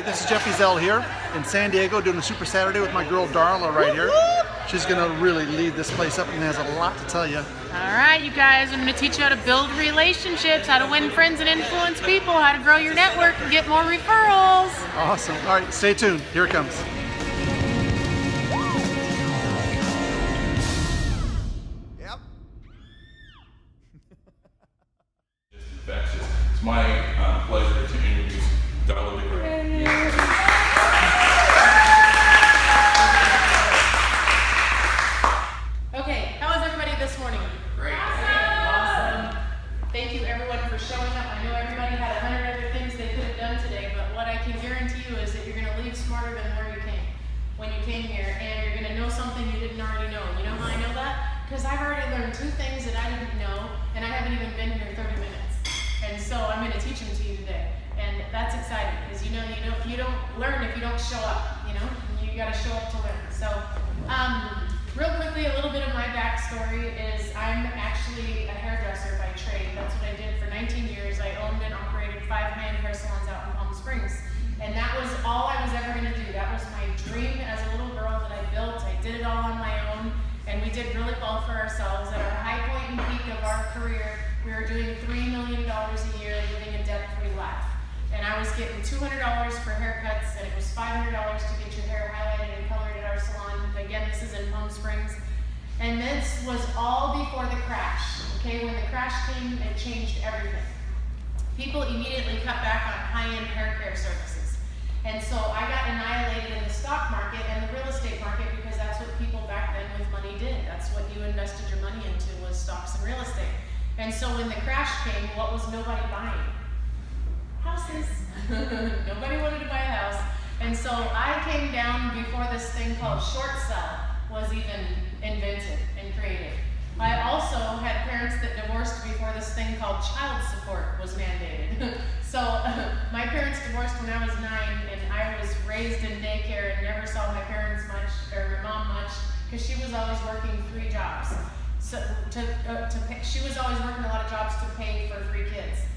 this is Jeff Ezell here in San Diego doing a Super Saturday with my girl Darla right here. She's going to really lead this place up and has a lot to tell you. All right, you guys, I'm going to teach you how to build relationships, how to win friends and influence people, how to grow your network and get more referrals. Awesome. All right, stay tuned. Here it comes. Yep. Just infectious. It's my pleasure to introduce Darla DiGrandi. Okay, how is everybody this morning? Great. Awesome. Thank you everyone for showing up. I know everybody had 100 other things they could have done today, but what I can guarantee you is that you're going to leave smarter than where you came when you came here, and you're going to know something you didn't already know. You know how I know that? Because I've already learned 2 things that I didn't know, and I haven't even been here 30 minutes. And so I'm going to teach them to you today. And that's exciting, because you know, you don't learn if you don't show up, you know? You got to show up to learn. So, real quickly, a little bit of my backstory is I'm actually a hairdresser by trade. That's what I did for 19 years. I owned and operated 5 high-end hair salons out in Palm Springs. And that was all I was ever going to do. That was my dream as a little girl that I built. I did it all on my own, and we did really well for ourselves. At our high point and peak of our career, we were doing $3 million a year, living a debt-free life. And I was getting $200 for haircuts, and it was $500 to get your hair highlighted and colored at our salon. Again, this is in Palm Springs. And this was all before the crash. Okay, when the crash came, it changed everything. People immediately cut back on high-end hair care services. And so I got annihilated in the stock market and the real estate market, because that's what people back then with money did. That's what you invested your money into, was stocks and real estate. And so when the crash came, what was nobody buying? Houses. Nobody wanted to buy a house. And so I came down before this thing called short sell was even invented and created. I also had parents that divorced before this thing called child support was mandated. So my parents divorced when I was 9, and I was raised in daycare and never saw my parents much, or my mom much, because she was always working 3 jobs. So she was always working a lot of jobs to pay for 3 kids.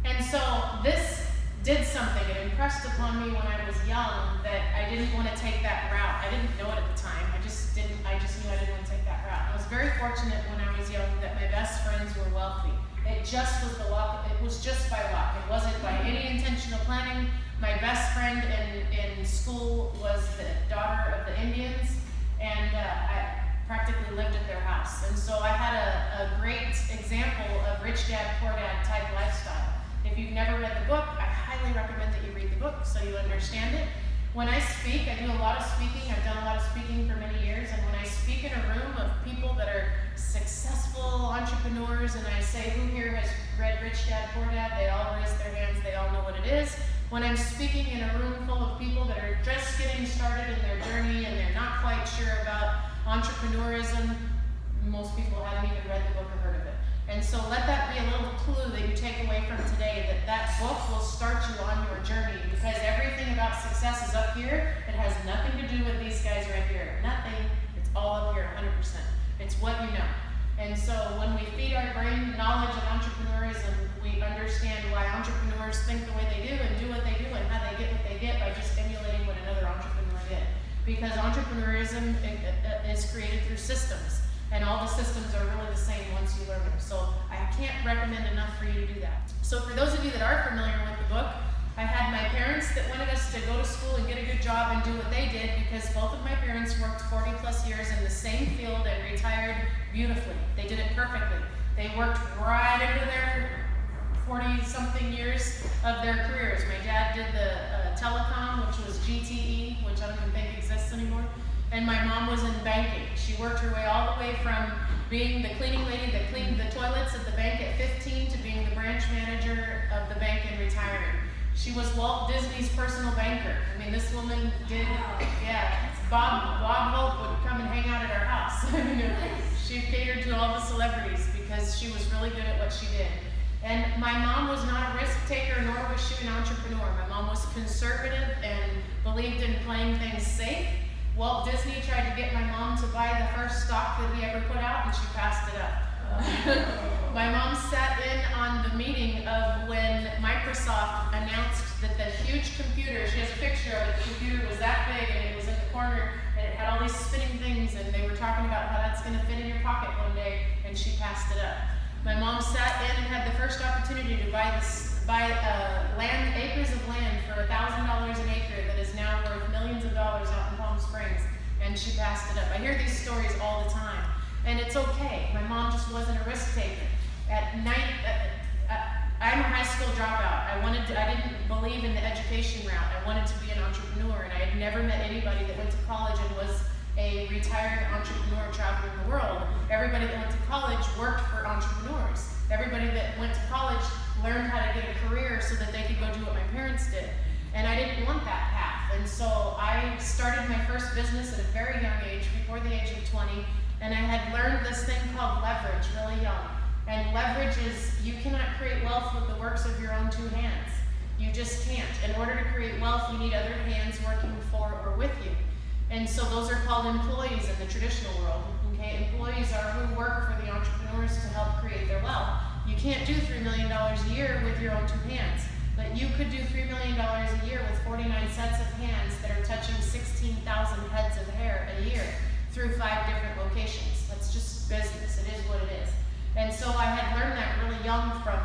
And so this did something. It impressed upon me when I was young that I didn't want to take that route. I didn't know it at the time. I just knew I didn't want to take that route. I was very fortunate when I was young that my best friends were wealthy. It just was the luck. It was just by luck. It wasn't by any intentional planning. My best friend in school was the daughter of the Indians, and I practically lived at their house. And so I had a great example of rich dad, poor dad type lifestyle. If you've never read the book, I highly recommend that you read the book so you understand it. When I speak, I do a lot of speaking. I've done a lot of speaking for many years, and when I speak in a room of people that are successful entrepreneurs, and I say, who here has read Rich Dad, Poor Dad? They all raise their hands. They all know what it is. When I'm speaking in a room full of people that are just getting started in their journey and they're not quite sure about entrepreneurism, most people haven't even read the book or heard of it. And so let that be a little clue that you take away from today, that that book will start you on your journey, because everything about success is up here. It has nothing to do with these guys right here. Nothing. It's all up here 100%. It's what you know. And so when we feed our brain knowledge of entrepreneurism, we understand why entrepreneurs think the way they do and do what they do and how they get what they get by just emulating what another entrepreneur did. Because entrepreneurism is created through systems. And all the systems are really the same once you learn them. So I can't recommend enough for you to do that. So for those of you that are familiar with the book, I had my parents that wanted us to go to school and get a good job and do what they did, because both of my parents worked 40 plus years in the same field and retired beautifully. They did it perfectly. They worked right into their 40-something years of their careers. My dad did the telecom, which was GTE, which I don't even think exists anymore. And my mom was in banking. She worked her way all the way from being the cleaning lady that cleaned the toilets at the bank at 15 to being the branch manager of the bank and retiring. She was Walt Disney's personal banker. I mean, this woman did, yeah. Bob Hope would come and hang out at our house. She catered to all the celebrities because she was really good at what she did. And my mom was not a risk taker, nor was she an entrepreneur. My mom was conservative and believed in playing things safe. Walt Disney tried to get my mom to buy the first stock that he ever put out, and she passed it up. My mom sat in on the meeting of when Microsoft announced that the huge computer, she has a picture these spinning things, and they were talking about how that's going to fit in your pocket one day, and she passed it up. My mom sat in and had the first opportunity to buy acres of land for $1,000 an acre that is now worth millions of dollars out in Palm Springs, and she passed it up. I hear these stories all the time, and it's okay. My mom just wasn't a risk taker. At night, I'm a high school dropout. I didn't believe in the education route. I wanted to be an entrepreneur, and I had never met anybody that went to college and was a retired entrepreneur traveling the world. Everybody that went to college worked for entrepreneurs. Everybody that went to college learned how to get a career so that they could go do what my parents did. And I didn't want that path. And so I started my first business at a very young age, before the age of 20, and I had learned this thing called leverage really young. And leverage is, you cannot create wealth with the works of your own two hands. You just can't. In order to create wealth, you need other hands working for or with you. And so those are called employees in the traditional world. Okay, employees are who work for the entrepreneurs to help create their wealth. You can't do $3 million a year with your own two hands, but you could do $3 million a year with 49 sets of hands that are touching 16,000 heads of hair a year through 5 different locations. That's just business. It is what it is. And so I had learned that really young from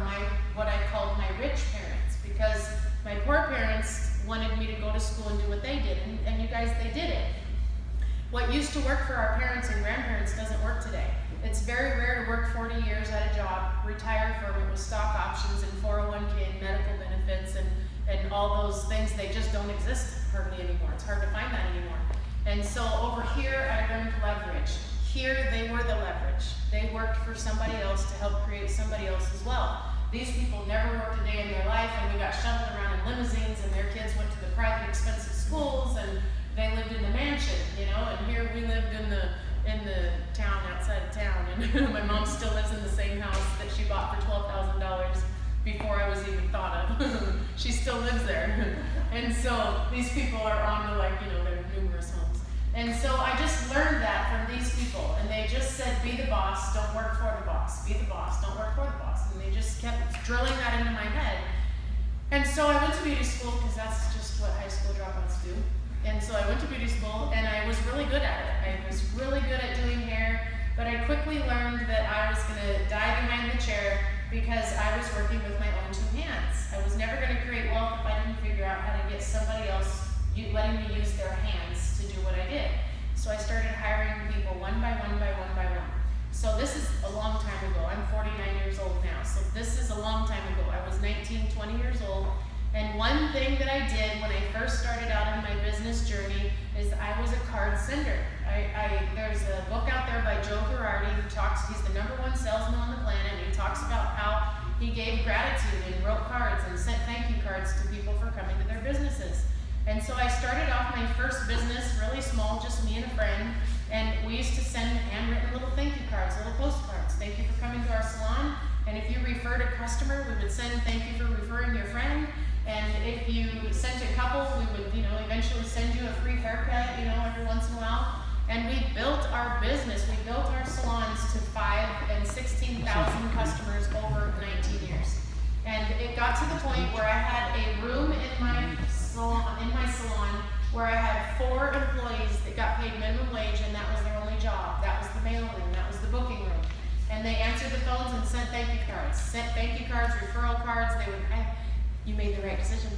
what I called my rich parents, because my poor parents wanted me to go to school and do what they did, and you guys, they did it. What used to work for our parents and grandparents doesn't work today. It's very rare to work 40 years at a job, retire from it with stock options and 401k and medical benefits and all those things. They just don't exist hardly anymore. It's hard to find that anymore. And so over here, I learned leverage. Here, they were the leverage. They worked for somebody else to help create somebody else's wealth. These people never worked a day in their life, and we got shuttled around in limousines, and their kids went to the private expensive schools, and they lived in the mansion, you know, and here we lived in the town outside of town, and my mom still lives in the same house that she bought for $12,000 before I was even thought of. She still lives there. And so these people are on to, like, you know, their numerous homes. And so I just learned that from these people, and they just said, be the boss, don't work for the boss. Be the boss, don't work for the boss. And they just kept drilling that into my head. And so I went to beauty school, because that's just what high school dropouts do. And so I went to beauty school, and I was really good at it. I was really good at doing hair, but I quickly learned that I was going to die behind the chair because I was working with my own two hands. I was never going to create wealth if I didn't figure out how to get somebody else letting me use their hands to do what I did. So I started hiring people one by one by one by one. So this is a long time ago. I'm 49 years old now. So this is a long time ago. I was 19, 20 years old. And one thing that I did when I first started out on my business journey is I was a card sender. There's a book out there by Joe Girardi who talks, he's the #1 salesman on the planet, and he talks about how he gave gratitude and wrote cards and sent thank you cards to people for coming to their businesses. And so I started off my first business really small, just me and a friend, and we used to send handwritten little thank you cards, little postcards. Thank you for coming to our salon. And if you referred a customer, we would send thank you for referring your friend. And if you sent a couple, we would, you know, eventually send you a free haircut, you know, every once in a while. And we built our business, we built our salons to 5,000 and 16,000 customers over 19 years. And it got to the point where I had a room in my salon where I had 4 employees that got paid minimum wage, and that was their only job. That was the mail room, that was the booking room. And they answered the phones and sent thank you cards, referral cards. They would, you made the right decision.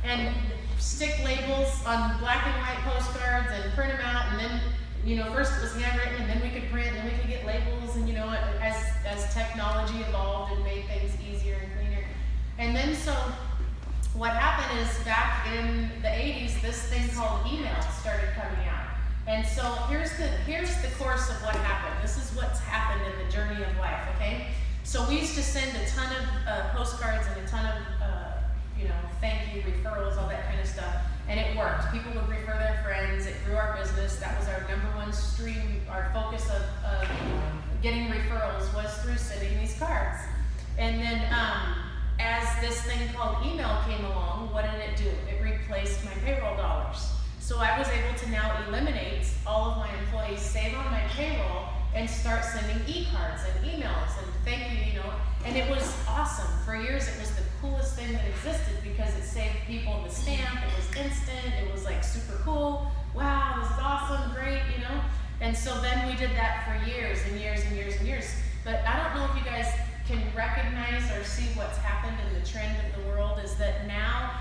And stick labels on black and white postcards and print them out, and then, you know, first it was handwritten, and then we could print, and then we could get labels, and, you know, as technology evolved and made things easier and cleaner. And then so what happened is back in the 80s, this thing called email started coming out. And so here's the course of what happened. This is what's happened in the journey of life, okay? So we used to send a ton of postcards and a ton of, you know, thank you, referrals, all that kind of stuff. And it worked. People would refer their friends. It grew our business. That was our #1 stream. Our focus of getting referrals was through sending these cards. And then as this thing called email came along, what did it do? It replaced my payroll dollars. So I was able to now eliminate all of my employees, save on my payroll, and start sending e-cards and emails and thank you, you know. And it was awesome. For years, it was the coolest thing that existed because it saved people the stamp. It was instant. It was like super cool. Wow, awesome, great, you know? And so then we did that for years and years and years and years. But I don't know if you guys can recognize or see what's happened in the trend of the world is that now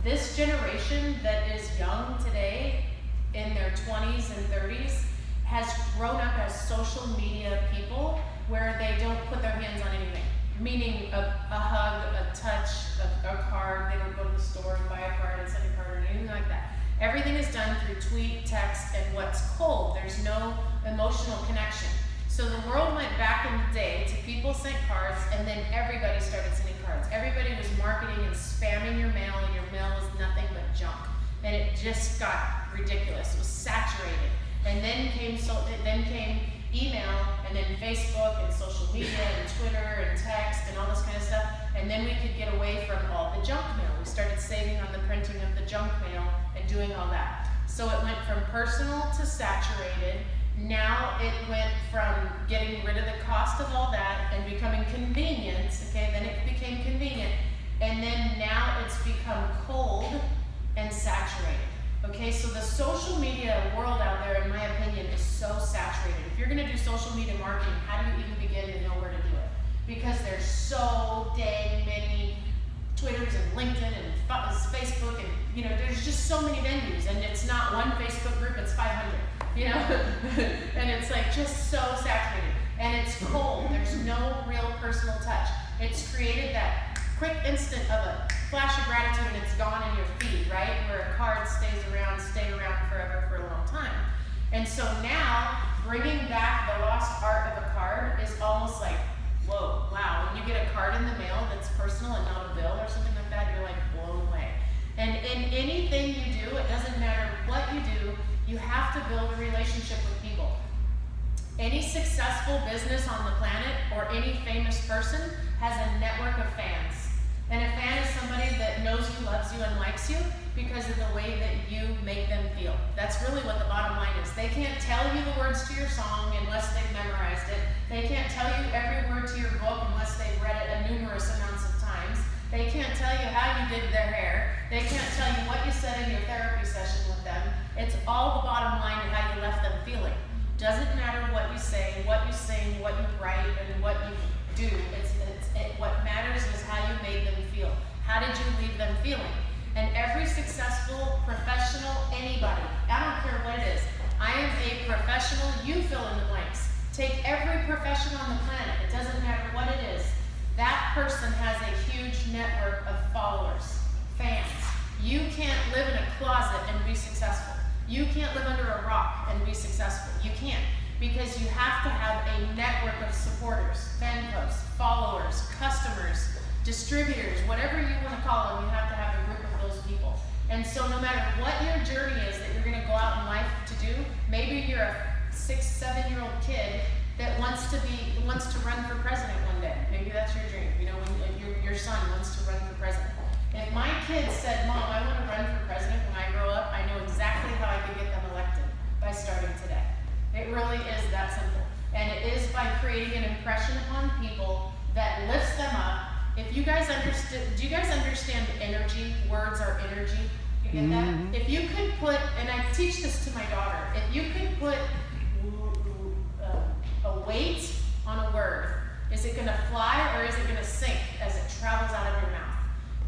this generation that is young today in their 20s and 30s has grown up as social media people where they don't put their hands on anything. Meaning a hug, a touch, a card. They don't go to the store and buy a card and send a card or anything like that. Everything is done through tweet, text, and what's cold. There's no emotional connection. So the world went back in the day to people sent cards, and then everybody started sending cards. Everybody was marketing and spamming your mail, and your mail was nothing but junk. And it just got ridiculous. It was saturated. And then came email, and then Facebook and social media and Twitter and text and all this kind of stuff. And then we could get away from all the junk mail. We started saving on the printing of the junk mail and doing all that. So it went from personal to saturated. Now it went from getting rid of the cost of all that and becoming convenient. Okay, then it became convenient. And then now it's become cold and saturated. Okay, so the social media world out there, in my opinion, is so saturated. If you're gonna do social media marketing, how do you even begin to know where to do it? Because there's so dang many Twitters and LinkedIn and Facebook and, you know, there's just so many venues, and it's not one Facebook group, it's 500, you know? And it's like just so saturated. And it's cold, there's no real personal touch. It's created that quick instant of a flash of gratitude and it's gone in your feed, right? Where a card stay around forever for a long time. And so now, bringing back the lost art of a card is almost like, whoa, wow. When you get a card in the mail that's personal and not a bill or something like that, you're like blown away. And in anything you do, it doesn't matter what you do, you have to build a relationship with people. Any successful business on the planet or any famous person has a network of fans. And a fan is somebody that knows you, loves you, and likes you because of the way that you make them feel. That's really what the bottom line is. They can't tell you the words to your song unless they've memorized it. They can't tell you every word to your book unless they've read it numerous amounts of times. They can't tell you how you did their hair. They can't tell you what you said in your therapy session with them. It's all the bottom line of how you left them feeling. Doesn't matter what you say, what you sing, what you write, and what you do. What matters is how you made them feel. How did you leave them feeling? And every successful professional, anybody, I don't care what it is. I am a professional, you fill in the blanks. Take every profession on the planet, it doesn't matter what it is. That person has a huge network of followers, fans. You can't live in a closet and be successful. You can't live under a rock and be successful. You can't. Because you have to have a network of supporters, fan clubs, followers, customers, distributors, whatever you want to call them, you have to have a group of those people. And so no matter what your journey is that you're going to go out in life to do, maybe you're a 6, 7-year-old kid that wants to run for president one day. Maybe that's your dream. You know, when your son wants to run for president. If my kid said, Mom, I want to run for president when I grow up, I know exactly how I can get them elected by starting today. It really is that simple. And it is by creating an impression upon people that lifts them up. If you guys do you guys understand energy? Words are energy. You get that? If you could put, and I teach this to my daughter, if you could put a weight on a word, is it gonna fly or is it gonna sink as it travels out of your mouth?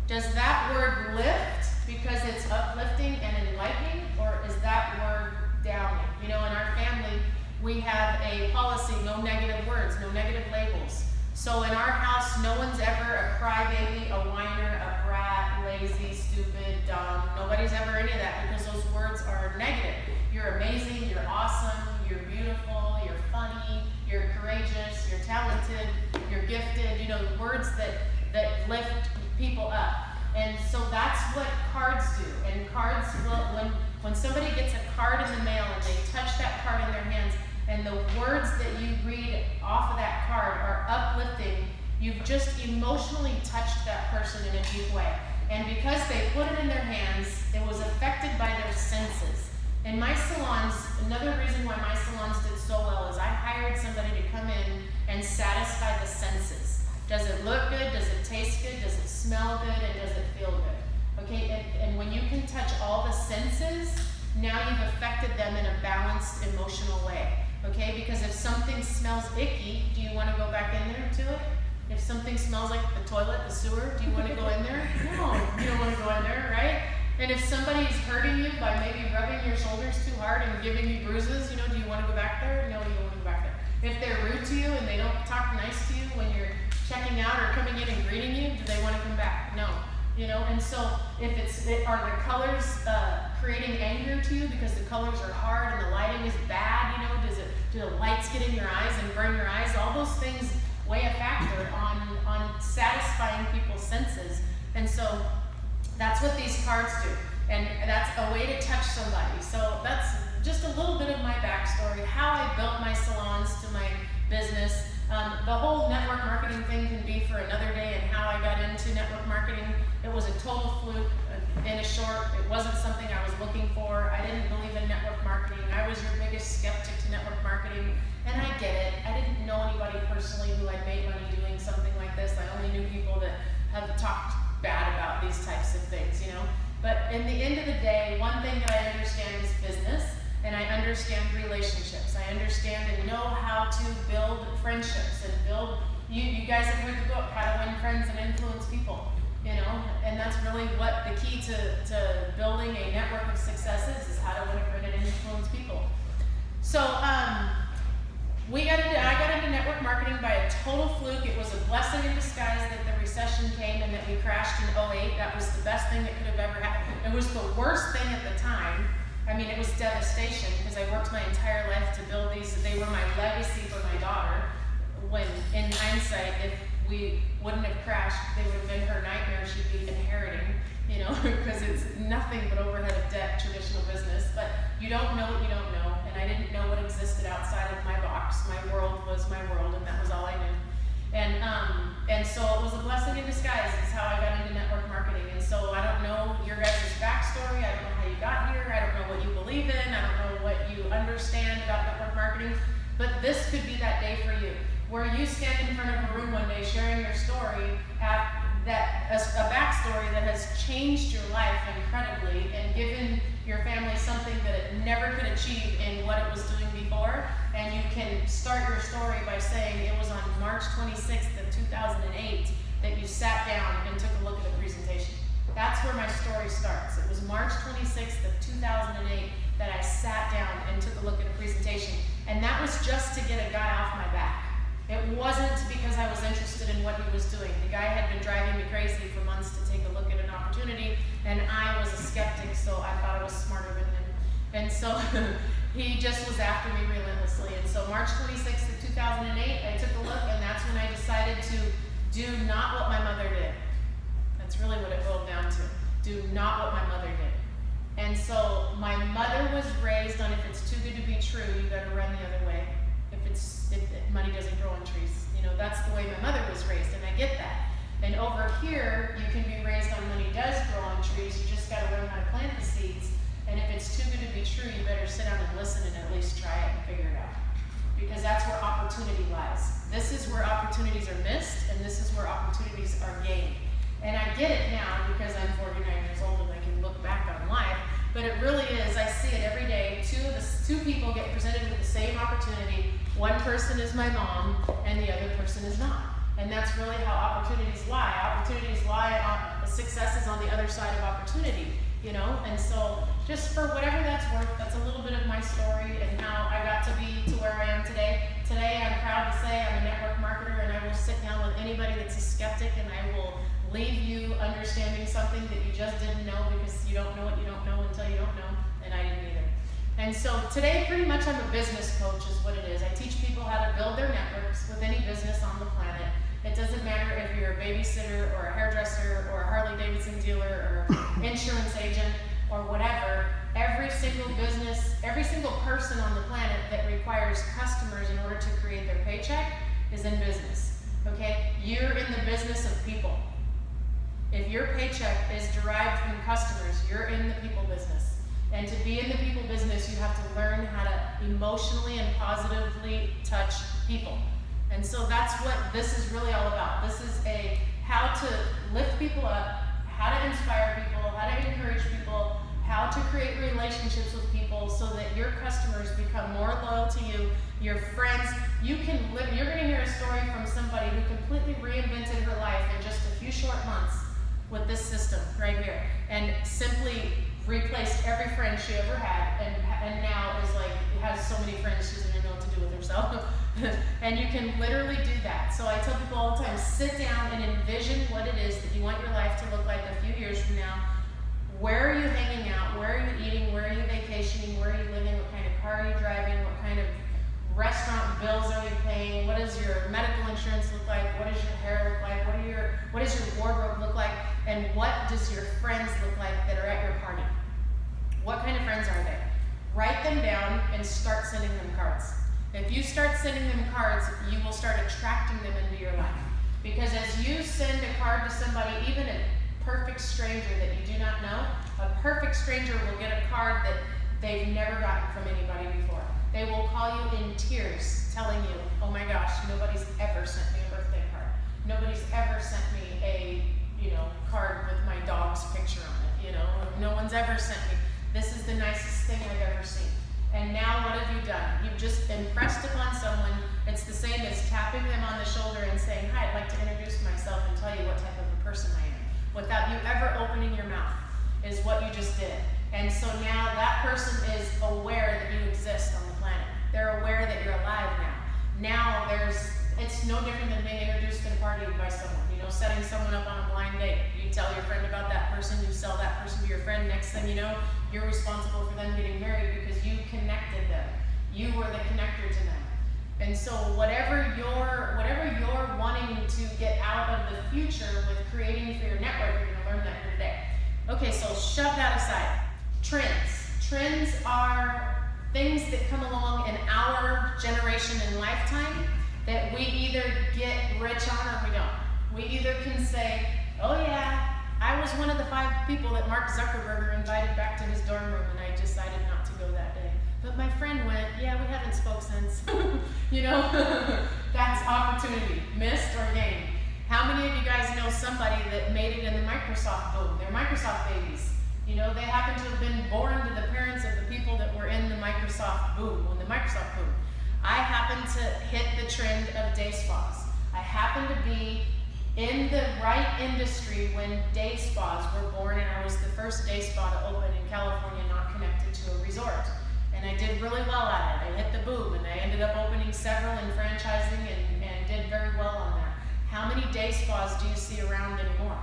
Does that word lift because it's uplifting and enlightening, or is that word downing? You know, in our family, we have a policy, no negative words, no negative labels. So in our house, no one's ever a crybaby, a whiner, a brat, lazy, stupid, dumb. Nobody's ever any of that because those words are negative. You're amazing, you're awesome, you're beautiful, you're funny, you're courageous, you're talented, you're gifted. You know, words that lift people up. And so that's what cards do. And cards will, when somebody gets a card in the mail and they touch that card in their hands, and the words that you read off of that card are uplifting, you've just emotionally touched that person in a deep way. And because they put it in their hands, it was affected by their senses. In my salons, another reason why my salons did so well is I hired somebody to come in and satisfy the senses. Does it look good? Does it taste good? Does it smell good? And does it feel good? Okay, and when you can touch all the senses, now you've affected them in a balanced emotional way, okay? Because if something smells icky, do you want to go back in there to it? If something smells like the toilet, the sewer, do you want to go in there? No, you don't want to go in there, right? And if somebody's hurting you by maybe rubbing your shoulders too hard and giving you bruises, you know, do you want to go back there? No, you don't want to go back there. If they're rude to you and they don't talk nice to you when you're checking out or coming in and greeting you, do they want to come back? No. You know, and so if are the colors creating anger to you because the colors are hard and the lighting is bad, you know, do the lights get in your eyes and burn your eyes? All those things weigh a factor on satisfying people's senses. And so that's what these cards do. And that's a way to touch somebody. So that's just a little bit of my backstory, how I built my salons to my business. The whole network marketing thing can be for another day, and how I got into network marketing. It was a total fluke. In a short, it wasn't something I was looking for. I didn't believe in network marketing. I was your biggest skeptic to network marketing, and I get it. I didn't know anybody personally who had made money doing something like this. I only knew people that have talked bad about these types of things, you know. But in the end of the day, one thing that I understand is business, and I understand relationships. I understand and know how to build friendships and build. You guys have read the book, How to Win Friends and Influence People. You know, and that's really what the key to building a network of success is how to win a friend and influence people. So I got into network marketing by a total fluke. It was a blessing in disguise that the recession came and that we crashed in 2008. That was the best thing that could have ever happened. It was the worst thing at the time. I mean, it was devastation because I worked my entire life to build these. They were my legacy for my daughter. When in hindsight, if we wouldn't have crashed, they would have been her nightmare she'd be inheriting, you know, because it's nothing but overhead of debt, traditional business. But you don't know what you don't know, and I didn't know what existed outside of my box. My world was my world, and that was all I knew. And so it was a blessing in disguise is how I got into network marketing. And so I don't know your guys' backstory. I don't know how you got here. I don't know what you believe in. I don't know what you understand about network marketing. But this could be that day for you, where you stand in front of a room one day sharing your story, a backstory that has changed your life incredibly and given your family something that it never could achieve in what it was doing before. And you can start your story by saying it was on March 26th of 2008 that you sat down and took a look at a presentation. That's where my story starts. It was March 26th of 2008 that I sat down and took a look at a presentation. And that was just to get a guy off my back. It wasn't because I was interested in what he was doing. The guy had been driving me crazy for months to take a look at an opportunity, and I was a skeptic, so I thought I was smarter than him. And so he just was after me relentlessly. And so March 26th of 2008, I took a look, and that's when I decided to do not what my mother did. That's really what it boiled down to. Do not what my mother did. And so my mother was raised on, if it's too good to be true, you gotta run the other way. If money doesn't grow on trees. You know, that's the way my mother was raised, and I get that. And over here, you can be raised on money does grow on trees, you just gotta learn how to plant the seeds. And if it's too good to be true, you better sit down and listen and at least try it and figure it out. Because that's where opportunity lies. This is where opportunities are missed, and this is where opportunities are gained. And I get it now because I'm 49 years old and I can look back on life, but it really is, I see it every day. Two people get presented with the same opportunity. One person is my mom, and the other person is not. And that's really how opportunities lie. Opportunities lie on, success is on the other side of opportunity, you know? And so just for whatever that's worth, that's a little bit of my story and how I got to be to where I am today. Today, I'm proud to say I'm a network marketer, and I will sit down with anybody that's a skeptic, and I will leave you understanding something that you just didn't know, because you don't know what you don't know until you don't know, and I didn't either. And so today, pretty much I'm a business coach is what it is. I teach people how to build their networks with any business on the planet. It doesn't matter if you're a babysitter or a hairdresser or a Harley Davidson dealer or insurance agent or whatever. Every single business, every single person on the planet that requires customers in order to create their paycheck is in business, okay? You're in the business of people. If your paycheck is derived from customers, you're in the people business. And to be in the people business, you have to learn how to emotionally and positively touch people. And so that's what this is really all about. This is a how to lift people up, how to inspire people, how to encourage people, how to create relationships with people, so that your customers become more loyal to you, your friends. You're going to hear a story from somebody who completely reinvented her life in just a few short months with this system right here, and simply replaced every friend she ever had, and now is like, has so many friends she doesn't even know what to do with herself. And you can literally do that. So I tell people all the time, sit down and envision what it is that you want your life to look like a few years from now. Where are you hanging out? Where are you eating? Where are you vacationing? Where are you living? What kind of car are you driving? What kind of restaurant bills are you paying? What does your medical insurance look like? What does your hair look like? What does your wardrobe look like? And what does your friends look like that are at your party? What kind of friends are they? Write them down and start sending them cards. If you start sending them cards, you will start attracting them into your life. Because as you send a card to somebody, even a perfect stranger that you do not know, a perfect stranger will get a card that they've never gotten from anybody before. They will call you in tears, telling you, oh my gosh, nobody's ever sent me a birthday card. Nobody's ever sent me a, card with my dog's picture on it, No one's ever sent me. This is the nicest thing I've ever seen. And now what have you done? You've just impressed upon someone. It's the same as tapping them on the shoulder and saying, hi, I'd like to introduce myself and tell you what type of a person I am. Without you ever opening your mouth is what you just did. And so now that person is aware that you exist on the planet. They're aware that you're alive now. Now it's no different than being introduced at a party by someone, setting someone up on a blind date. You tell your friend about that person, you sell that person to your friend, next thing you know, you're responsible for them getting married because you connected them. You were the connector to them. And so whatever you're wanting to get out of the future with creating for your network, you're going to learn that here today. Okay, so shove that aside. Trends. Trends are things that come along in our generation and lifetime that we either get rich on or we don't. We either can say, oh yeah, I was one of the 5 people that Mark Zuckerberg invited back to his dorm room and I decided not to go that day. But my friend went, yeah, we haven't spoke since. That's opportunity, missed or gained. How many of you guys know somebody that made it in the Microsoft boom? They're Microsoft babies. They happen to have been born to the parents of the people that were in the Microsoft boom, when the Microsoft boom. I happened to hit the trend of day spas. I happened to be in the right industry when day spas were born, and I was the first day spa to open in California not connected to a resort. And I did really well at it. I hit the boom, and I ended up opening several and franchising and did very well on that. How many day spas do you see around anymore?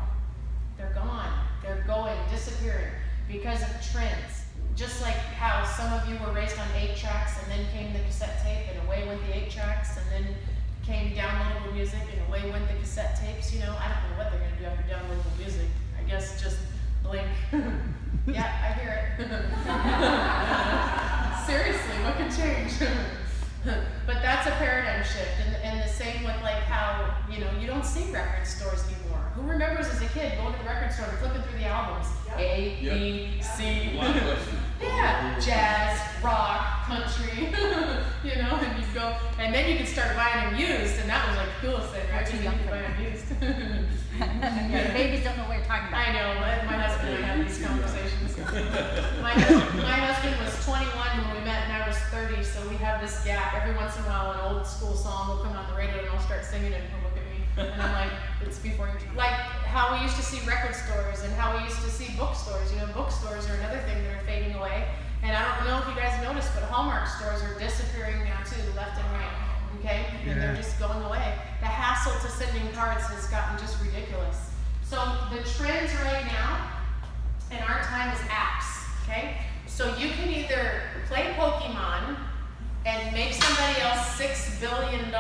They're gone. They're going, disappearing because of trends. Just like how some of you were raised on 8 tracks and then came the cassette tape and away went the 8 tracks and then came downloadable music and away went the cassette tapes. I don't know what they're going to do after downloadable music. I guess just blink. Yeah, I hear it. Seriously, what could change? But that's a paradigm shift. And the same with like how, you don't see record stores anymore. Who remembers as a kid going to the record store and flipping through the albums? A, B, C. Yeah, jazz, rock, country, and you go, and then you could start buying them used, and that was like the coolest thing, right? You could buy them used. Yeah, babies don't know what you're talking about. I know, my husband and I have these conversations. My husband was 21 when we met, and I was 30, so we have this gap. Every once in a while, an old school song will come on the radio, and I'll start singing it, and he'll look at me, and I'm like, it's before you. Like how we used to see record stores, and how we used to see bookstores. Bookstores are another thing that are fading away. And I don't know if you guys noticed, but Hallmark stores are disappearing now too, left and right. Okay? And they're just going away. The hassle to sending cards has gotten just ridiculous. So the trends right now in our time is apps. Okay? So you can either play Pokemon and make somebody else $6 billion,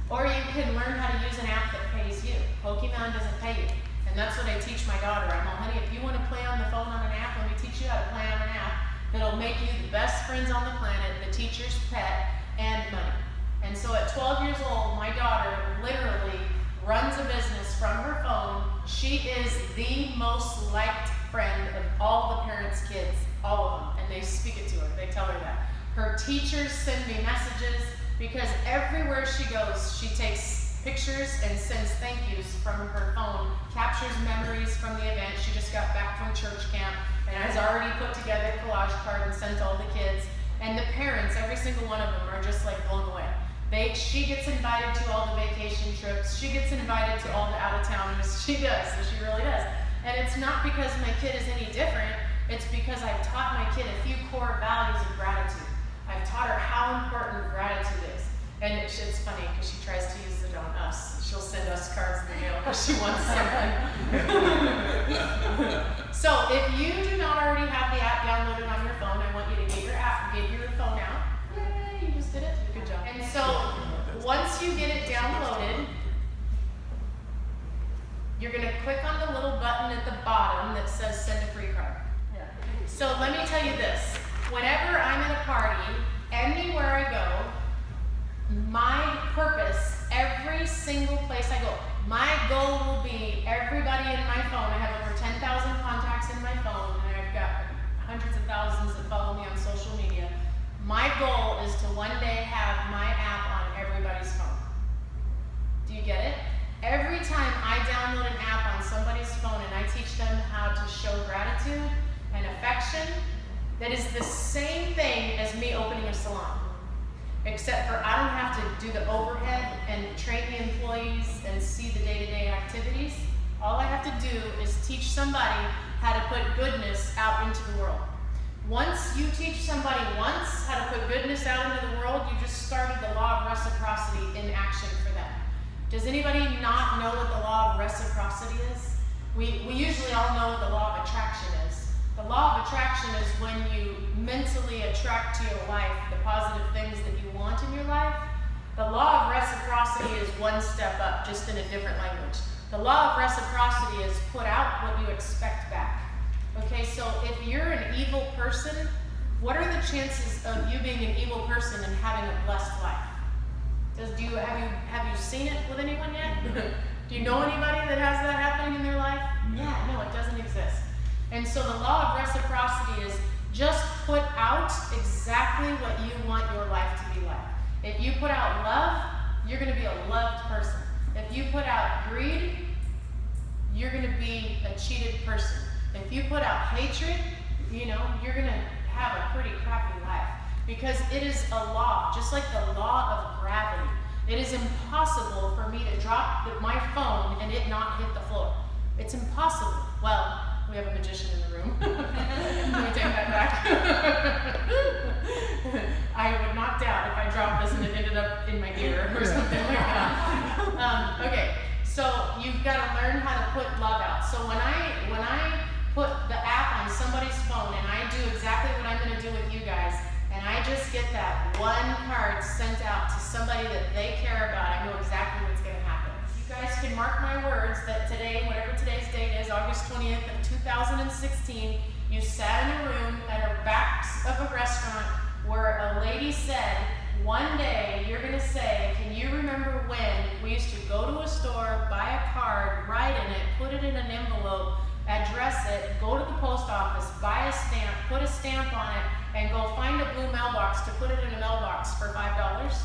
or you can learn how to use an app that pays you. Pokemon doesn't pay you. And that's what I teach my daughter. I'm all, honey, if you want to play on the phone on an app, let me teach you how to play on an app that'll make you the best friends on the planet, the teacher's pet, and money. And so at 12 years old, my daughter literally runs a business from her phone. She is the most liked friend of all the parents' kids, all of them. And they speak it to her. They tell her that. Her teachers send me messages because everywhere she goes, she takes takes pictures and sends thank yous from her phone, captures memories from the event. She just got back from church camp and has already put together a collage card and sent all the kids. And the parents, every single one of them, are just like blown away. She gets invited to all the vacation trips. She gets invited to all the out-of-towners. She does, and she really does. And it's not because my kid is any different. It's because I've taught my kid a few core values of gratitude. I've taught her how important gratitude is. And it's funny because she tries to use it on us. She'll send us cards in the mail because she wants something. So if you do not already have the app downloaded on your phone, I want you to get your phone out. Yay, you just did it. Good job. And so once you get it downloaded, you're going to click on the little button at the bottom that says send a free card. Yeah. So let me tell you this. Whenever I'm at a party, anywhere I go, my purpose, every single place I go, my goal will be everybody in my phone. I have over 10,000 contacts in my phone, and I've got hundreds of thousands that follow me on social media. My goal is to one day have my app on everybody's phone. Do you get it? Every time I download an app on somebody's phone and I teach them how to show gratitude and affection, that is the same thing as me opening a salon. Except for I don't have to do the overhead and train the employees and see the day-to-day activities. All I have to do is teach somebody how to put goodness out into the world. Once you teach somebody once how to put goodness out into the world, you just started the law of reciprocity in action for them. Does anybody not know what the law of reciprocity is? We usually all know what the law of attraction is. The law of attraction is when you mentally attract to your life the positive things that you want in your life. The law of reciprocity is one step up, just in a different language. The law of reciprocity is put out what you expect back. Okay, so if you're an evil person, what are the chances of you being an evil person and having a blessed life? Have you seen it with anyone yet? Do you know anybody that has that happening in their life? Yeah, no, it doesn't exist. And so the law of reciprocity is just put out exactly what you want your life to be like. If you put out love, you're going to be a loved person. If you put out greed, you're going to be a cheated person. If you put out hatred, you're going to have a pretty crappy life. Because it is a law, just like the law of gravity. It is impossible for me to drop my phone and it not hit the floor. It's impossible. Well, we have a magician in the room. Let me take that back. I would not doubt if I dropped this and it ended up in my ear or something like that. Okay, so you've got to learn how to put love out. So when I put the app on somebody's phone and I do exactly what I'm going to do with you guys, and I just get that one card sent out to somebody that they care about, I know exactly what's going to happen. You guys can mark my words that today, whatever today's date is, August 20th of 2016, you sat in a room at a back of a restaurant where a lady said, one day you're going to say, can you remember when we used to go to a store, buy a card, write in it, put it in an envelope, address it, go to the post office, buy a stamp, put a stamp on it, and go find a blue mailbox to put it in a mailbox for $5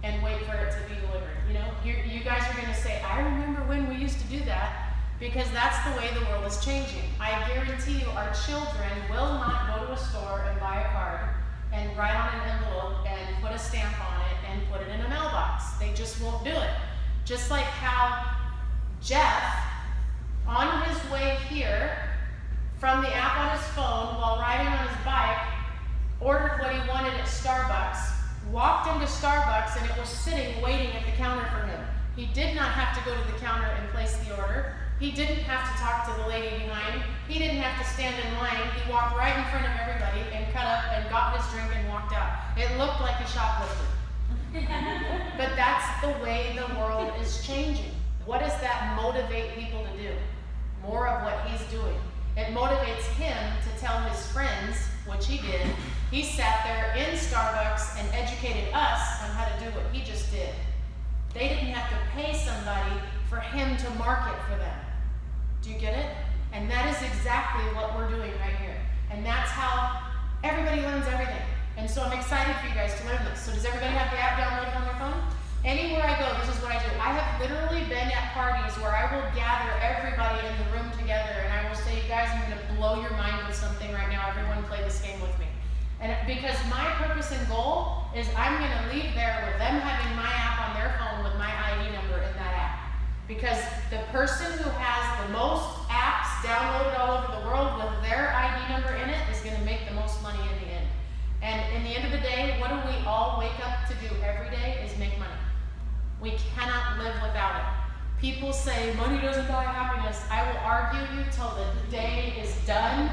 and wait for it to be delivered. You guys are going to say, I remember when we used to do that, because that's the way the world is changing. I guarantee you our children will not go to a store and buy a card and write on an envelope and put a stamp on it and put it in a mailbox. They just won't do it. Just like how Jeff, on his way here, from the app on his phone while riding on his bike, ordered what he wanted at Starbucks, walked into Starbucks, and it was sitting waiting at the counter for him. He did not have to go to the counter and place the order. He didn't have to talk to the lady behind. He didn't have to stand in line. He walked right in front of everybody and cut up and got his drink and walked out. It looked like he shoplifted. But that's the way the world is changing. What does that motivate people to do? More of what he's doing. It motivates him to tell his friends, which he did. He sat there in Starbucks and educated us on how to do what he just did. They didn't have to pay somebody for him to market for them. Do you get it? And that is exactly what we're doing right here. And that's how everybody learns everything. And so I'm excited for you guys to learn this. So does everybody have the app downloaded on their phone? Anywhere I go, this is what I do. I have literally been at parties where I will gather everybody in the room together and I will say, you guys, I'm going to blow your mind with something right now. Everyone play this game with me. And because my purpose and goal is I'm going to leave there with them having my app on their phone with my ID number in that app. Because the person who has the most apps downloaded all over the world with their ID number in it is going to make the most money in the end. And in the end of the day, what do we all wake up to do every day is make money. We cannot live without it. People say money doesn't buy happiness. I will argue you till the day is done.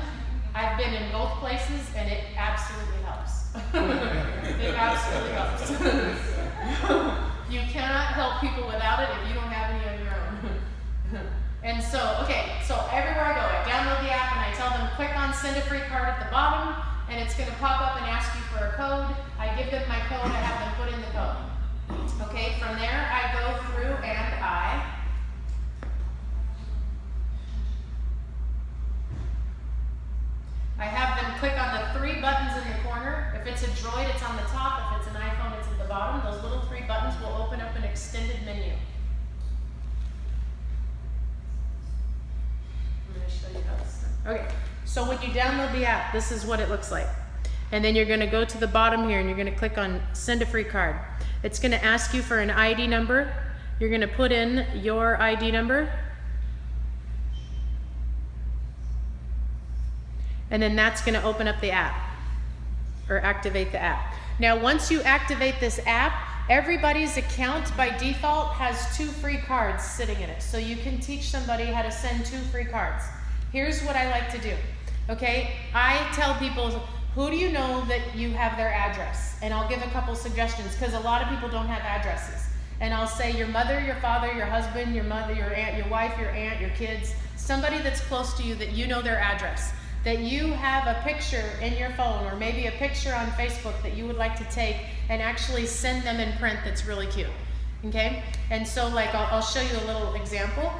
I've been in both places and it absolutely helps. It absolutely helps. You cannot help people without it if you don't have any of your own. And so, okay, so everywhere I go, I download the app and I tell them click on send a free card at the bottom and it's going to pop up and ask you for a code. I give them my code, I have them put in the code. Okay, from there I go through and I have them click on the 3 buttons in the corner. If it's a Droid, it's on the top. If it's an iPhone, it's at the bottom. Those little 3 buttons will open up an extended menu. I'm going to show you how this is. Okay, so when you download the app, this is what it looks like. And then you're going to go to the bottom here and you're going to click on send a free card. It's going to ask you for an ID number. You're going to put in your ID number. And then that's going to open up the app or activate the app. Now, once you activate this app, everybody's account by default has 2 free cards sitting in it. So you can teach somebody how to send 2 free cards. Here's what I like to do. Okay, I tell people, who do you know that you have their address? And I'll give a couple suggestions because a lot of people don't have addresses. And I'll say your mother, your father, your husband, your mother, your aunt, your wife, your aunt, your kids, somebody that's close to you that you know their address. That you have a picture in your phone or maybe a picture on Facebook that you would like to take and actually send them in print that's really cute, okay? And so like I'll show you a little example.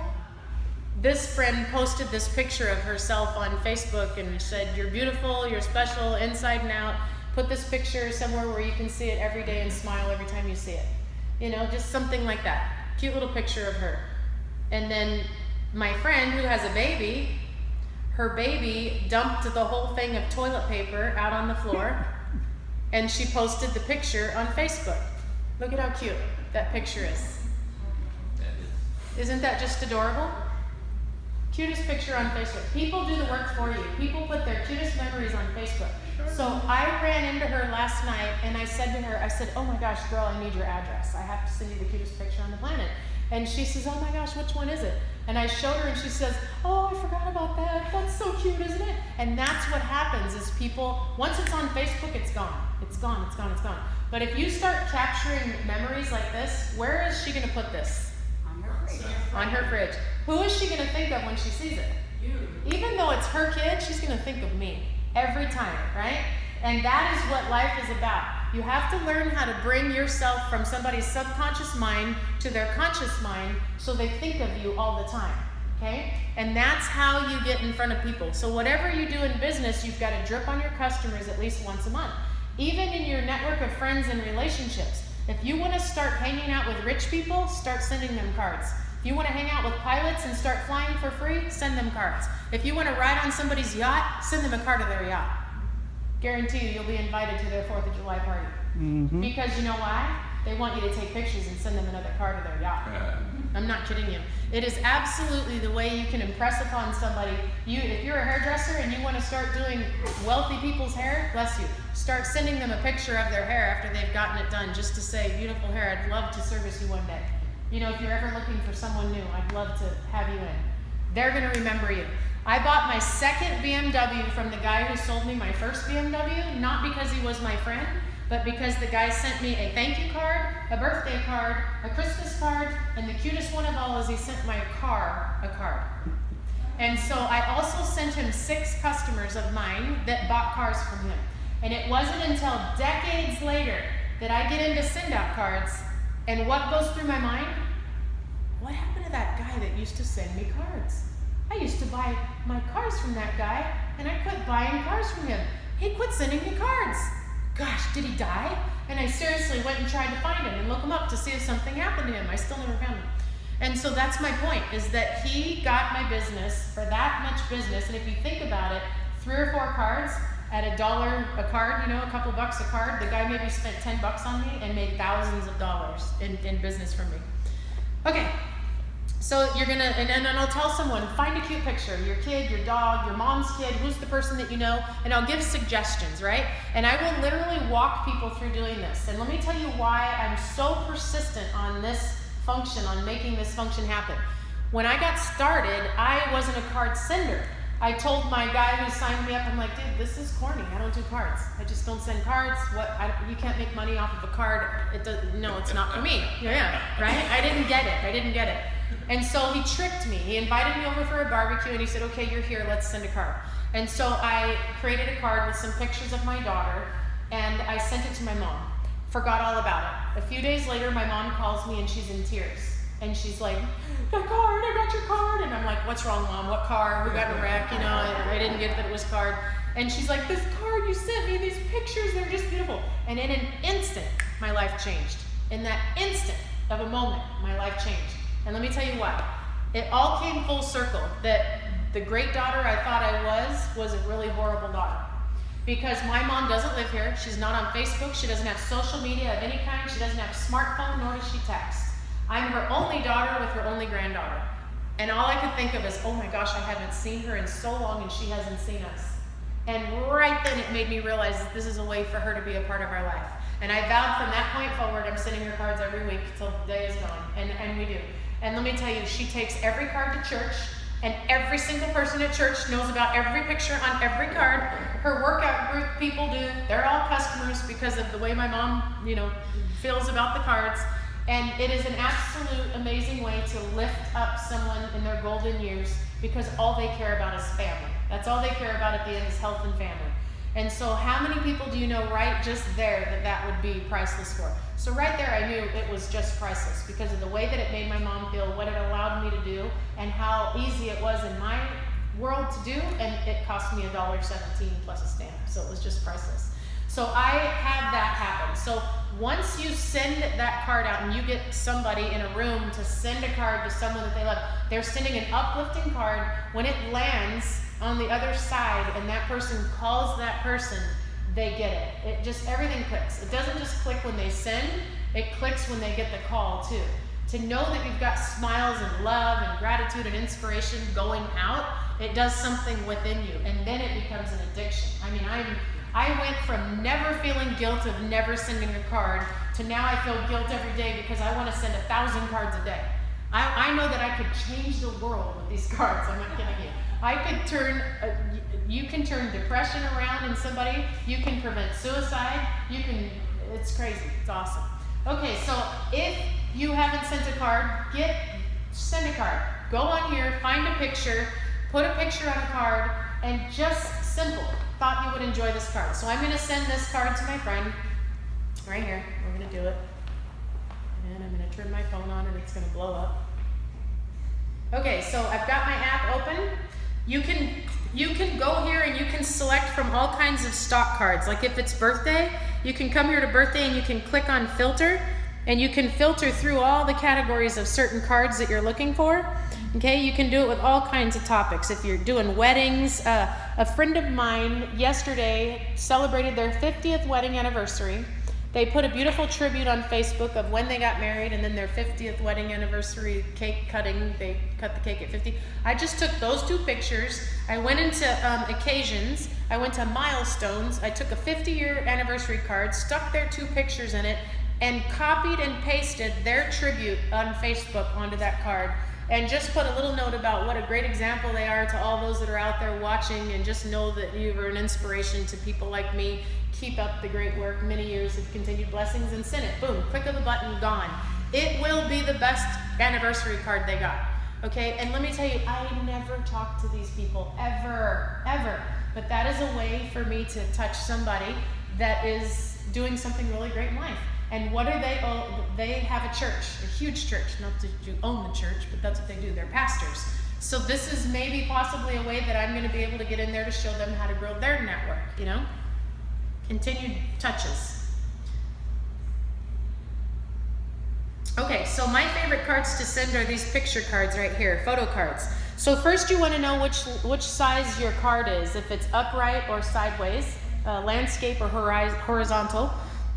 This friend posted this picture of herself on Facebook and said, you're beautiful, you're special, inside and out. Put this picture somewhere where you can see it every day and smile every time you see it. You know, just something like that. Cute little picture of her. And then my friend who has a baby, her baby dumped the whole thing of toilet paper out on the floor and she posted the picture on Facebook. Look at how cute that picture is. Isn't that just adorable? Cutest picture on Facebook. People do the work for you. People put their cutest memories on Facebook. So I ran into her last night and I said to her, I said, oh my gosh, girl, I need your address. I have to send you the cutest picture on the planet. And she says, oh my gosh, which one is it? And I showed her and she says, oh, I forgot about that. That's so cute, isn't it? And that's what happens is people, once it's on Facebook, it's gone. It's gone, it's gone, it's gone. But if you start capturing memories like this, where is she going to put this? On her fridge. On her fridge. Who is she going to think of when she sees it? You. Even though it's her kid, she's going to think of me every time, right? And that is what life is about. You have to learn how to bring yourself from somebody's subconscious mind to their conscious mind so they think of you all the time, okay? And that's how you get in front of people. So whatever you do in business, you've got to drip on your customers at least once a month. Even in your network of friends and relationships. If you want to start hanging out with rich people, start sending them cards. If you want to hang out with pilots and start flying for free, send them cards. If you want to ride on somebody's yacht, send them a card of their yacht. Guarantee you'll be invited to their 4th of July party. Mm-hmm. Because you know why? They want you to take pictures and send them another card of their yacht. I'm not kidding you. It is absolutely the way you can impress upon somebody. If you're a hairdresser and you want to start doing wealthy people's hair, bless you, start sending them a picture of their hair after they've gotten it done just to say, beautiful hair, I'd love to service you one day. You know, if you're ever looking for someone new, I'd love to have you in. They're going to remember you. I bought my second BMW from the guy who sold me my first BMW, not because he was my friend, but because the guy sent me a thank you card, a birthday card, a Christmas card, and the cutest one of all is he sent my car a card. And so I also sent him 6 customers of mine that bought cars from him. And it wasn't until decades later that I get into send out cards, and what goes through my mind? What happened to that guy that used to send me cards? I used to buy my cars from that guy, and I quit buying cars from him. He quit sending me cards. gosh, did he die? And I seriously went and tried to find him and look him up to see if something happened to him. I still never found him. And so that's my point, is that he got my business for that much business. And if you think about it, 3 or 4 cards at $1 a card, you know, a couple bucks a card, the guy maybe spent 10 bucks on me and made thousands of dollars in business from me. Okay, so you're gonna, and then I'll tell someone, find a cute picture, your kid, your dog, your mom's kid, who's the person that you know, and I'll give suggestions, right? And I will literally walk people through doing this. And let me tell you why I'm so persistent on this function, on making this function happen. When I got started, I wasn't a card sender. I told my guy who signed me up, I'm like, dude, this is corny. I don't do cards. I just don't send cards. You can't make money off of a card. No, it's not for me. Yeah, right? I didn't get it. And so he tricked me. He invited me over for a barbecue and he said, okay, you're here, let's send a card. And so I created a card with some pictures of my daughter and I sent it to my mom. Forgot all about it. A few days later, my mom calls me and she's in tears. And she's like, I got your card. And I'm like, what's wrong, Mom? What car? We got in a wreck, you know, I didn't get that it was card. And she's like, this card you sent me, these pictures, they're just beautiful. And in an instant, my life changed. In that instant of a moment, my life changed. And let me tell you why. It all came full circle, that the great daughter I thought I was a really horrible daughter. Because my mom doesn't live here, she's not on Facebook, she doesn't have social media of any kind, she doesn't have a smartphone, nor does she text. I'm her only daughter with her only granddaughter. And all I could think of is, oh my gosh, I haven't seen her in so long and she hasn't seen us. And right then it made me realize that this is a way for her to be a part of our life. And I vowed from that point forward, I'm sending her cards every week till the day is gone. And we do. And let me tell you, she takes every card to church, and every single person at church knows about every picture on every card. Her workout group people do. They're all customers because of the way my mom, you know, feels about the cards. And it is an absolute amazing way to lift up someone in their golden years, because all they care about is family. That's all they care about at the end, is health and family. And so how many people do you know right just there that would be priceless for? So right there I knew it was just priceless, because of the way that it made my mom feel, what it allowed me to do, and how easy it was in my world to do, and it cost me $1.17 plus a stamp. So it was just priceless. So I had that happen. So once you send that card out and you get somebody in a room to send a card to someone that they love, they're sending an uplifting card. When it lands on the other side and that person calls that person, they get it. It just, everything clicks. It doesn't just click when they send, it clicks when they get the call too. To know that you've got smiles and love and gratitude and inspiration going out, it does something within you, and then it becomes an addiction. I mean, I went from never feeling guilt of never sending a card to now I feel guilt every day because I want to send 1,000 cards a day. I know that I could change the world with these cards. I'm not kidding you. I could turn, you can turn depression around in somebody. You can prevent suicide. It's crazy. It's awesome. Okay, so if you haven't sent a card, send a card. Go on here, find a picture, put a picture on a card, and just simple. Thought you would enjoy this card. So I'm going to send this card to my friend right here. We're going to do it. And I'm going to turn my phone on and it's going to blow up. Okay, so I've got my app open. You can go here and you can select from all kinds of stock cards. Like if it's birthday, you can come here to birthday and you can click on filter, and you can filter through all the categories of certain cards that you're looking for. Okay, you can do it with all kinds of topics. If you're doing weddings, a friend of mine yesterday celebrated their 50th wedding anniversary. They put a beautiful tribute on Facebook of when they got married and then their 50th wedding anniversary cake cutting. They cut the cake at 50. I just took those 2 pictures. I went into occasions. I went to milestones. I took a 50-year anniversary card, stuck their 2 pictures in it, and copied and pasted their tribute on Facebook onto that card. And just put a little note about what a great example they are to all those that are out there watching, and just know that you are an inspiration to people like me. Keep up the great work. Many years of continued blessings, and send it. Boom, click of the button, gone. It will be the best anniversary card they got. Okay, and let me tell you, I never talk to these people, ever, ever. But that is a way for me to touch somebody that is doing something really great in life. And what do they own? They have a church, a huge church. Not that you own the church, but that's what they do. They're pastors. So this is maybe possibly a way that I'm going to be able to get in there to show them how to grow their network, you know? Continued touches. Okay, so my favorite cards to send are these picture cards right here, photo cards. So first you want to know which size your card is, if it's upright or sideways, landscape or horizontal.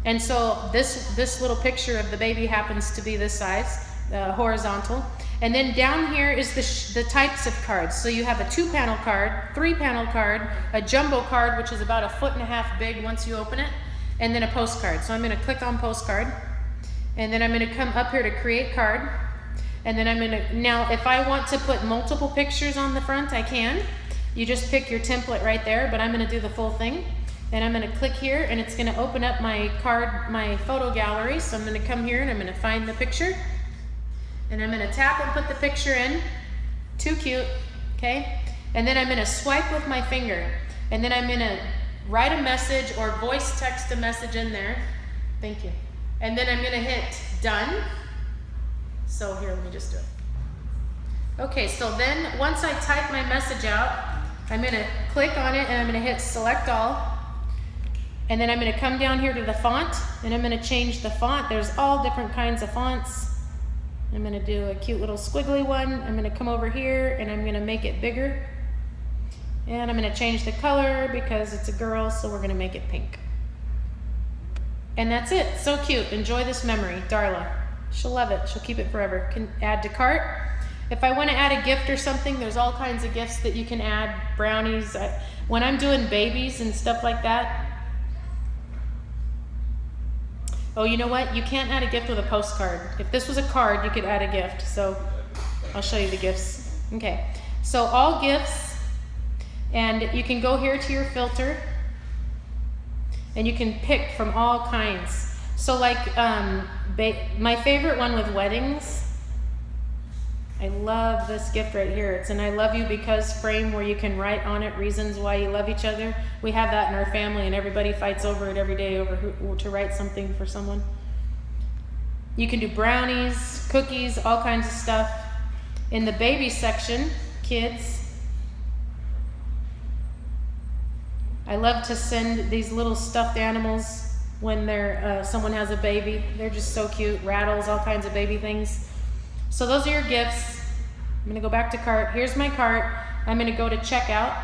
And so this little picture of the baby happens to be this size, horizontal. And then down here is the types of cards. So you have a 2-panel card, 3-panel card, a jumbo card, which is about 1.5 feet big once you open it, and then a postcard. So I'm going to click on postcard, and then I'm going to come up here to create card. And then I'm going to, now if I want to put multiple pictures on the front, I can. You just pick your template right there, but I'm going to do the full thing. And I'm going to click here, and it's going to open up my card, my photo gallery. So I'm going to come here, and I'm going to find the picture. And I'm going to tap and put the picture in. Too cute, okay? And then I'm going to swipe with my finger. And then I'm going to write a message or voice text a message in there. Thank you. And then I'm going to hit done. So here, let me just do it. Okay, so then once I type my message out, I'm going to click on it, and I'm going to hit select all. And then I'm going to come down here to the font, and I'm going to change the font. There's all different kinds of fonts. I'm going to do a cute little squiggly one. I'm going to come over here, and I'm going to make it bigger. And I'm going to change the color because it's a girl, so we're going to make it pink. And that's it. So cute. Enjoy this memory. Darla. She'll love it. She'll keep it forever. Can add to cart. If I want to add a gift or something, there's all kinds of gifts that you can add. Brownies. When I'm doing babies and stuff like that. Oh, you know what? You can't add a gift with a postcard. If this was a card, you could add a gift. So I'll show you the gifts. Okay. So all gifts. And you can go here to your filter. And you can pick from all kinds. So like my favorite one with weddings, I love this gift right here. It's an I love you because frame where you can write on it reasons why you love each other. We have that in our family, and everybody fights over it every day over who to write something for someone. You can do brownies, cookies, all kinds of stuff. In the baby section, kids, I love to send these little stuffed animals when they're someone has a baby. They're just so cute. Rattles, all kinds of baby things. So those are your gifts. I'm going to go back to cart. Here's my cart. I'm going to go to checkout.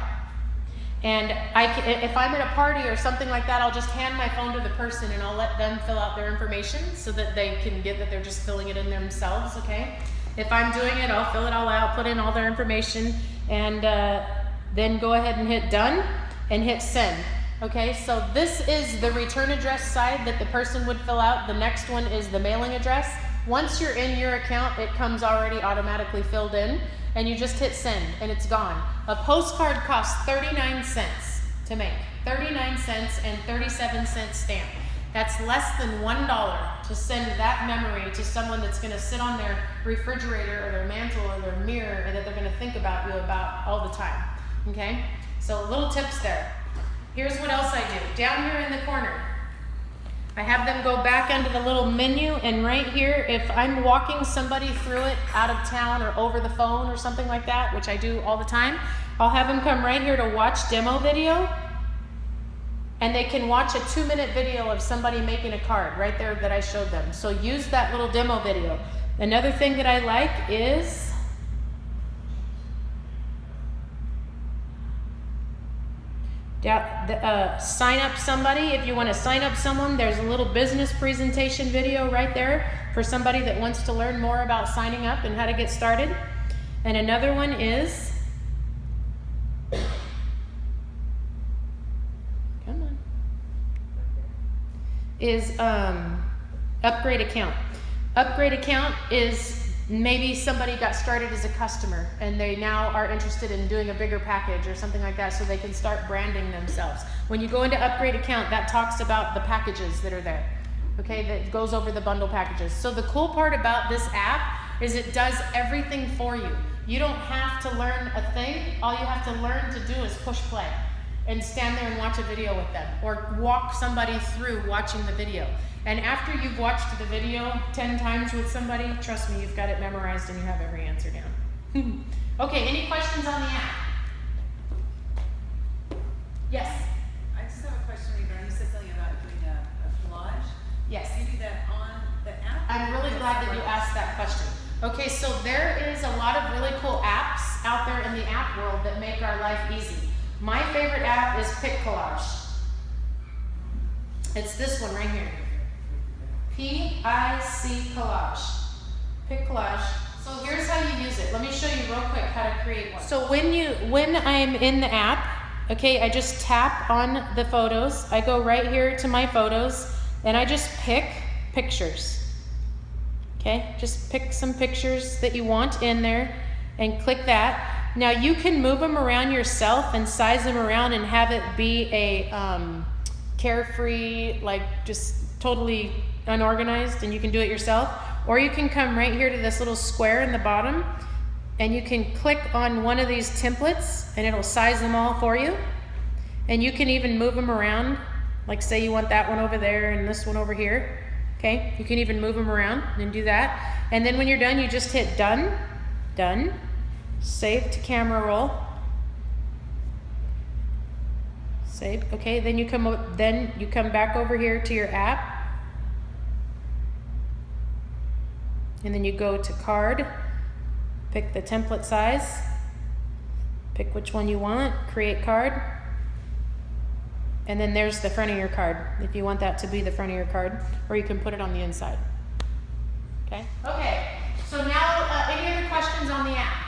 And if I'm at a party or something like that, I'll just hand my phone to the person, and I'll let them fill out their information so that they can get that they're just filling it in themselves, okay? If I'm doing it, I'll fill it all out, put in all their information, and then go ahead and hit done and hit send. Okay, so this is the return address side that the person would fill out. The next one is the mailing address. Once you're in your account, it comes already automatically filled in, and you just hit send, and it's gone. A postcard costs 39 cents to make. 39 cents and 37-cent stamp. That's less than $1 to send that memory to someone that's going to sit on their refrigerator or their mantle or their mirror, and that they're going to think about you about all the time. Okay, so little tips there. Here's what else I do. Down here in the corner, I have them go back into the little menu, and right here, if I'm walking somebody through it out of town or over the phone or something like that, which I do all the time, I'll have them come right here to watch demo video, and they can watch a 2-minute video of somebody making a card right there that I showed them. So use that little demo video. Another thing that I like is sign up somebody. If you want to sign up someone, there's a little business presentation video right there for somebody that wants to learn more about signing up and how to get started. And another one is, upgrade account. Upgrade account is maybe somebody got started as a customer and they now are interested in doing a bigger package or something like that, so they can start branding themselves. When you go into upgrade account, that talks about the packages that are there. Okay, that goes over the bundle packages. So the cool part about this app is it does everything for you. You don't have to learn a thing. All you have to learn to do is push play and stand there and watch a video with them, or walk somebody through watching the video. And after you've watched the video 10 times with somebody, trust me, you've got it memorized and you have every answer down. Okay, any questions on the app? Yes? I just have a question regarding, you said something Yes. You do that on the app? I'm really glad that you asked that question. Okay, so there is a lot of really cool apps out there in the app world that make our life easy. My favorite app is Pic Collage. It's this one right here. P-I-C Collage. Pic Collage. So here's how you use it. Let me show you real quick how to create one. So when I'm in the app, okay, I just tap on the photos. I go right here to my photos and I just pick pictures. Okay, just pick some pictures that you want in there and click that. Now you can move them around yourself and size them around and have it be a carefree, like just totally unorganized, and you can do it yourself. Or you can come right here to this little square in the bottom and you can click on one of these templates and it'll size them all for you. And you can even move them around, like say you want that one over there and this one over here. Okay, you can even move them around and do that. And then when you're done, you just hit done, done, save to camera roll. Save. Okay, then you come back over here to your app. And then you go to card, pick the template size, pick which one you want, create card. And then there's the front of your card, if you want that to be the front of your card, or you can put it on the inside. Okay? Okay, so now any other questions on the app?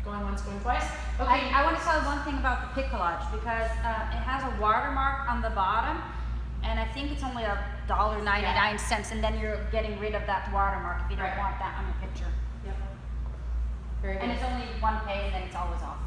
Going once, going twice? Okay. I want to tell you one thing about the Pic Collage, because it has a watermark on the bottom, and I think it's only $1.99, and then you're getting rid of that watermark if you don't want that on your picture. Yep. Very good. And it's only one pay, and then it's always off.